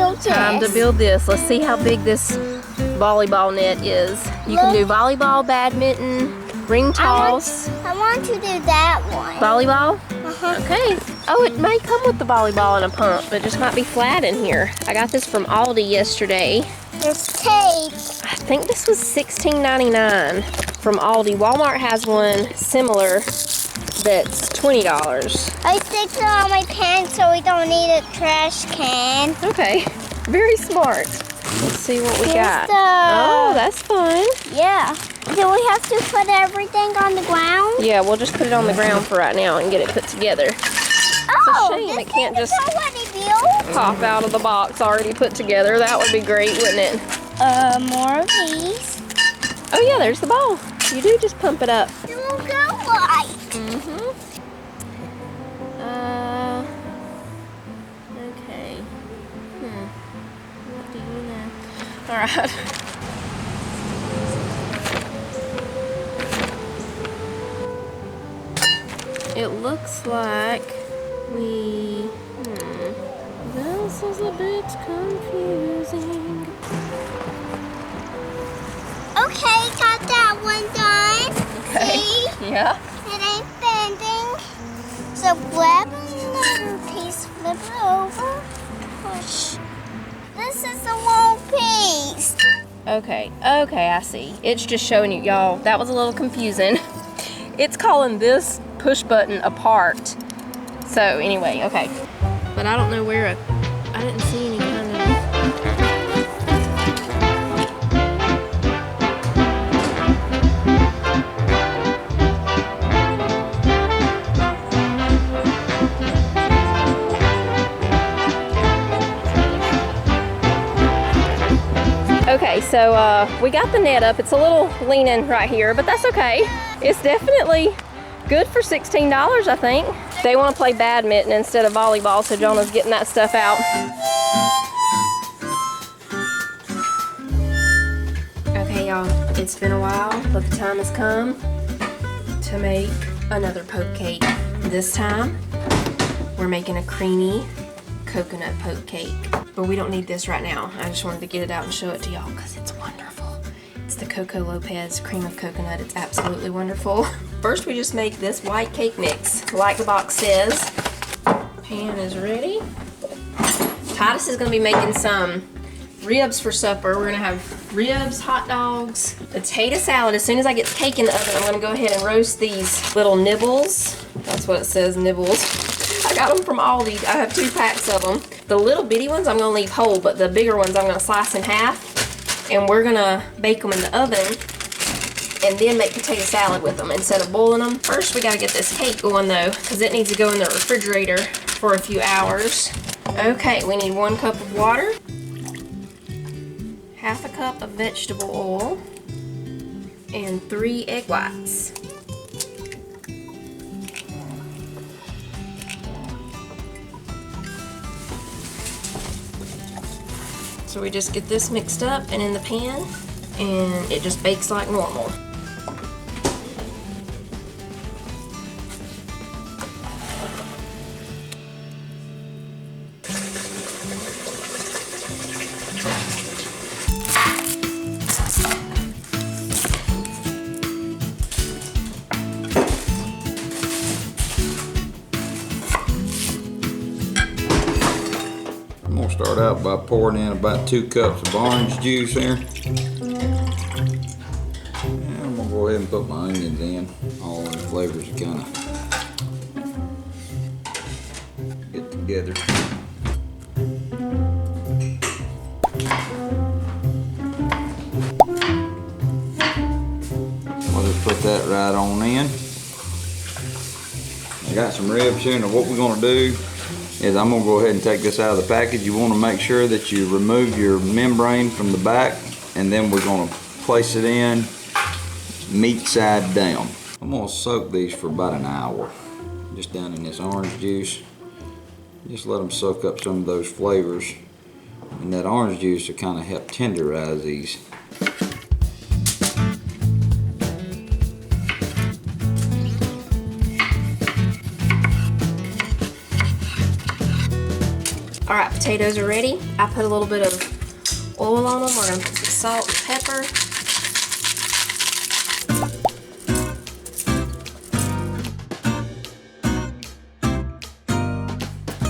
build this. Time to build this. Let's see how big this volleyball net is. You can do volleyball, badminton, ring toss. I want to do that one. Volleyball? Uh-huh. Okay. Oh, it may come with the volleyball and a pump, but it just might be flat in here. I got this from Aldi yesterday. There's tape. I think this was $16.99 from Aldi. Walmart has one similar that's $20. I stick it on my pants so we don't need a trash can. Okay, very smart. Let's see what we got. Oh, that's fun. Yeah. Do we have to put everything on the ground? Yeah, we'll just put it on the ground for right now and get it put together. Oh, shame this it can't thing is just already built. pop out of the box already put together. That would be great, wouldn't it? More of these. Oh yeah, there's the ball. You do just pump it up. It will go right. Okay. What do you know? All right. It looks like we, this is a bit confusing. Okay, got that one done. Okay. See? Yeah. It ain't bending. So grab another piece, flip it over, push. This is the wrong piece. Okay, I see. It's just showing you, y'all, that was a little confusing. It's calling this push button apart. So anyway, okay. But I don't know where I didn't see any kind of... Okay, so we got the net up. It's a little leaning right here, but that's okay. It's definitely good for $16, I think. They want to play badminton instead of volleyball, so Jonah's getting that stuff out. Okay, y'all, it's been a while, but the time has come to make another poke cake. This time, we're making a creamy coconut poke cake. But we don't need this right now. I just wanted to get it out and show it to y'all because it's wonderful. It's the Coco Lopez cream of coconut. It's absolutely wonderful. First, we just make this white cake mix, like the box says. Pan is ready. Titus is gonna be making some ribs for supper. We're gonna have ribs, hot dogs, potato salad. As soon as I get the cake in the oven, I'm gonna go ahead and roast these little nibbles. That's what it says, nibbles. I got them from Aldi. I have 2 packs of them. The little bitty ones I'm gonna leave whole, but the bigger ones I'm gonna slice in half. And we're gonna bake them in the oven and then make potato salad with them instead of boiling them. First, we gotta get this cake going though, because it needs to go in the refrigerator for a few hours. Okay, we need 1 cup of water, half a cup of vegetable oil, and 3 egg whites. So we just get this mixed up and in the pan, and it just bakes like normal. Start out by pouring in about 2 cups of orange juice here. And I'm gonna go ahead and put my onions in. All the flavors kind of get together. I'll just put that right on in. I got some ribs here, and what we're gonna do is I'm gonna go ahead and take this out of the package. You wanna make sure that you remove your membrane from the back, and then we're gonna place it in meat side down. I'm gonna soak these for about an hour, just down in this orange juice. Just let them soak up some of those flavors, and that orange juice will kind of help tenderize these. All right, potatoes are ready. I put a little bit of oil on them. We're gonna put some salt and pepper.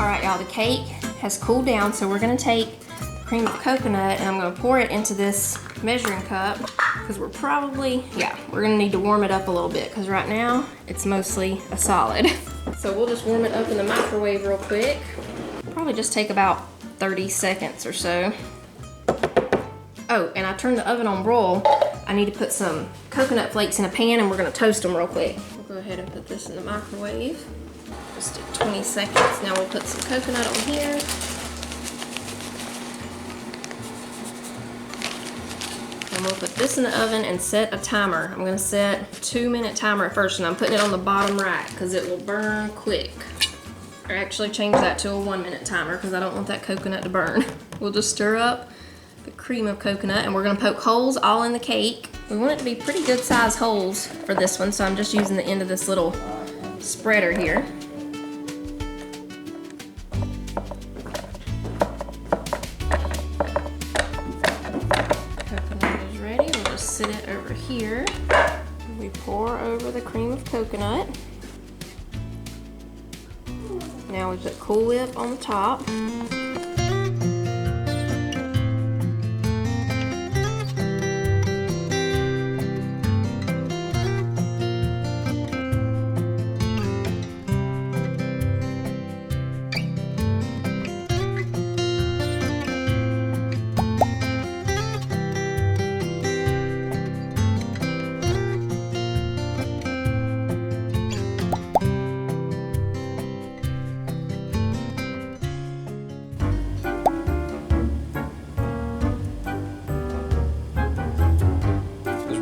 All right, y'all, the cake has cooled down, so we're gonna take the cream of coconut and I'm gonna pour it into this measuring cup because we're gonna need to warm it up a little bit because right now it's mostly a solid. So we'll just warm it up in the microwave real quick. Probably just take about 30 seconds or so. Oh, and I turned the oven on broil. I need to put some coconut flakes in a pan and we're gonna toast them real quick. We'll go ahead and put this in the microwave. Just do 20 seconds. Now we'll put some coconut on here. And we'll put this in the oven and set a timer. I'm gonna set a 2-minute timer at first and I'm putting it on the bottom right because it will burn quick. Or actually change that to a 1-minute timer because I don't want that coconut to burn. We'll just stir up the cream of coconut and we're gonna poke holes all in the cake. We want it to be pretty good size holes for this one, so I'm just using the end of this little spreader here. Coconut is ready. We'll just sit it over here. We pour over the cream of coconut. Now we put Cool Whip on the top.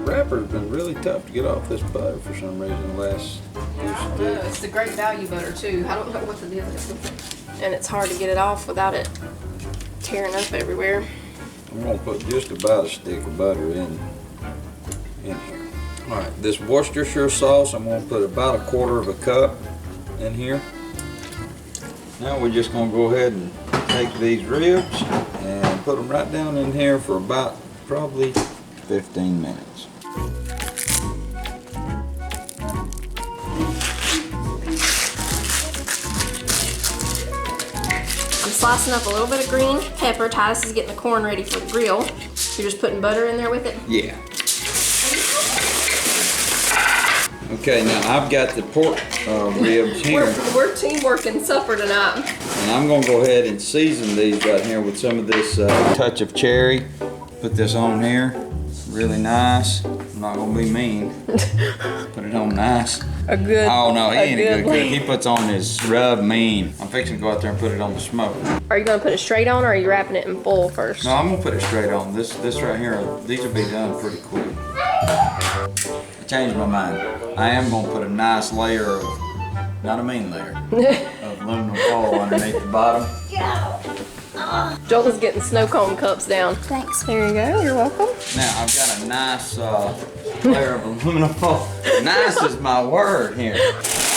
Wrapper's been really tough to get off this butter for some reason the last few sticks. It's the great value butter too. I don't know what the deal is with it. And it's hard to get it off without it tearing up everywhere. I'm gonna put just about a stick of butter in here. All right, this Worcestershire sauce, I'm gonna put about 1/4 cup in here. Now we're just gonna go ahead and take these ribs and put them right down in here for about probably 15 minutes. I'm slicing up a little bit of green pepper. Titus is getting the corn ready for the grill. You're just putting butter in there with it? Yeah. Okay, now I've got the pork ribs here. We're teamworking supper tonight. And I'm gonna go ahead and season these right here with some of this touch of cherry. Put this on here, really nice. I'm not gonna be mean. Put it on nice. Oh no, he ain't a good cook. He puts on his rub mean. I'm fixing to go out there and put it on the smoke. Are you gonna put it straight on or are you wrapping it in foil first? No, I'm gonna put it straight on. This right here, these will be done pretty quick. I changed my mind. I am gonna put a nice layer of, not a mean layer, of aluminum foil underneath the bottom. Joel is getting snow cone cups down. Thanks. There you go, you're welcome. Now, I've got a nice layer of aluminum foil. Nice is my word here.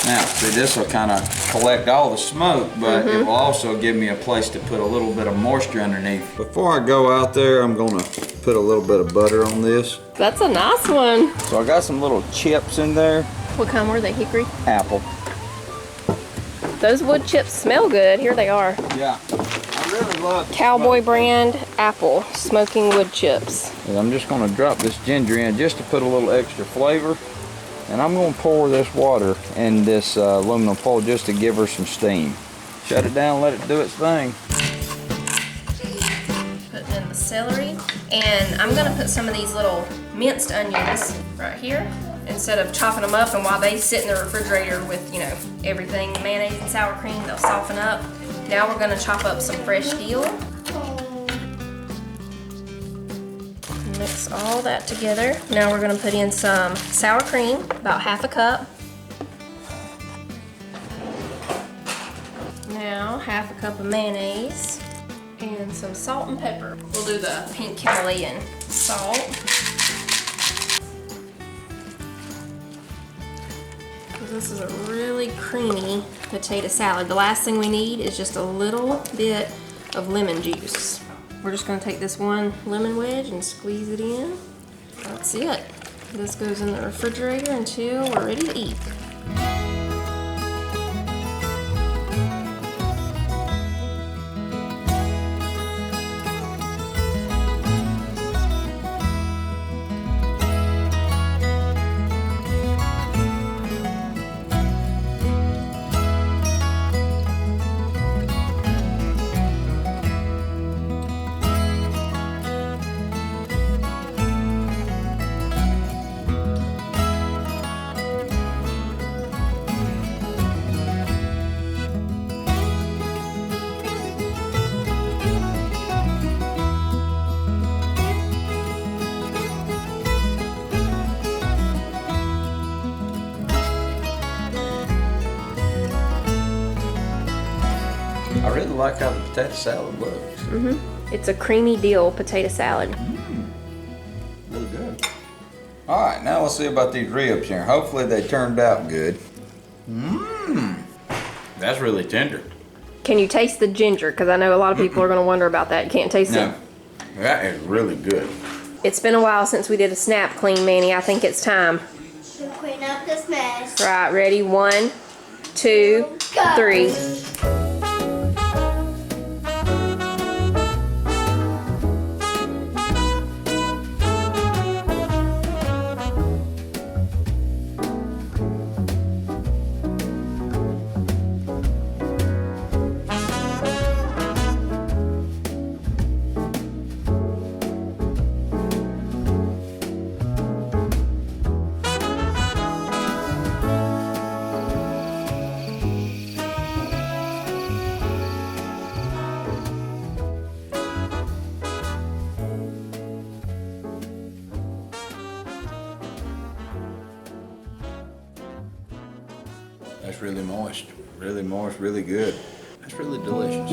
Now, see, this will kind of collect all the smoke, but it will also give me a place to put a little bit of moisture underneath. Before I go out there, I'm gonna put a little bit of butter on this. That's a nice one. So I got some little chips in there. What kind were they, hickory? Apple. Those wood chips smell good. Here they are. Yeah. I really love Cowboy brand apple smoking wood chips. And I'm just gonna drop this ginger in just to put a little extra flavor. And I'm gonna pour this water in this aluminum foil just to give her some steam. Shut it down, let it do its thing. Putting in the celery. And I'm gonna put some of these little minced onions right here instead of chopping them up, and while they sit in the refrigerator with, you know, everything, mayonnaise and sour cream, they'll soften up. Now we're gonna chop up some fresh dill. Mix all that together. Now we're gonna put in some sour cream, about 1/2 cup. Now 1/2 cup of mayonnaise and some salt and pepper. We'll do the pink Himalayan salt. This is a really creamy potato salad. The last thing we need is just a little bit of lemon juice. We're just gonna take this one lemon wedge and squeeze it in. That's it. This goes in the refrigerator until we're ready to eat. I really like how the potato salad looks. It's a creamy dill potato salad. Really good. All right, now let's see about these ribs here. Hopefully they turned out good. That's really tender. Can you taste the ginger? Because I know a lot of people are going to wonder about that. You can't taste No, it. that is really good. It's been a while since we did a snap clean, Manny. I think it's time. To clean up this mess. Right, ready? 1, 2, Go. 3. That's really moist, really good. That's really delicious.